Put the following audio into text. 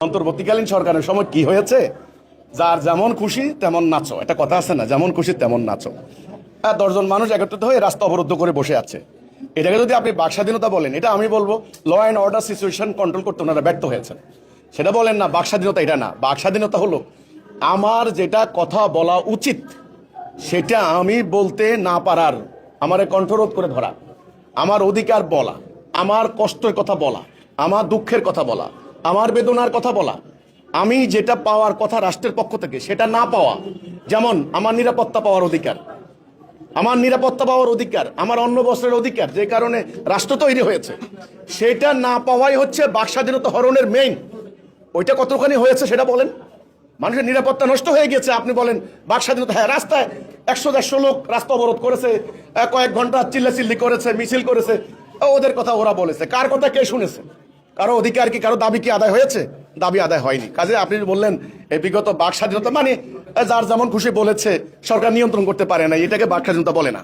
অন্তর্বর্তীকালীন সরকারের সময় কি হয়েছে, যার যেমন খুশি তেমন নাচো, একটা কথা আছে না, যেমন খুশি তেমন নাচো। 10 জন মানুষ একত্রিত হয়ে রাস্তা অবরুদ্ধ করে বসে আছে। এটাকে যদি আপনি বাক স্বাধীনতা বলেন, এটা আমি বলবো law and order situation control করতে ওনারা ব্যর্থ হয়েছেন। সেটা বলেন না বাক স্বাধীনতা, এটা না। বাক স্বাধীনতা হলো আমার যেটা কথা বলা উচিত সেটা আমি বলতে না পারার, আমারে কণ্ঠরোধ করে ধরা, আমার অধিকার বলা, আমার কষ্টের কথা বলা, আমার দুঃখের কথা বলা, আমার বেদনার কথা বলা, আমি যেটা পাওয়ার কথা রাষ্ট্রের পক্ষ থেকে সেটা না পাওয়া। যেমন আমার নিরাপত্তা পাওয়ার অধিকার, আমার নিরাপত্তা পাওয়ার অধিকার, আমার অন্ন বস্ত্রের অধিকার, যে কারণে রাষ্ট্র তৈরি হয়েছে, সেটা না পাওয়াই হচ্ছে বাক স্বাধীনতা হরণের মেইন। ওইটা কতখানি হয়েছে সেটা বলেন। মানুষের নিরাপত্তা নষ্ট হয়ে গেছে, আপনি বলেন বাক স্বাধীনতা। হ্যাঁ, রাস্তায় 100-150 লোক রাস্তা অবরোধ করেছে, কয়েক ঘন্টা চিল্লাচিল্লি করেছে, মিছিল করেছে, ওদের কথা ওরা বলেছে। কার কথা কে শুনেছে? কারো অধিকার কি, কারো দাবি কি আদায় হয়েছে? দাবি আদায় হয়নি। কাজে আপনি বললেন এই বিগত বাক স্বাধীনতা মানে যার যেমন খুশি বলেছে, সরকার নিয়ন্ত্রণ করতে পারে না, এটাকে বাক স্বাধীনতা বলে না।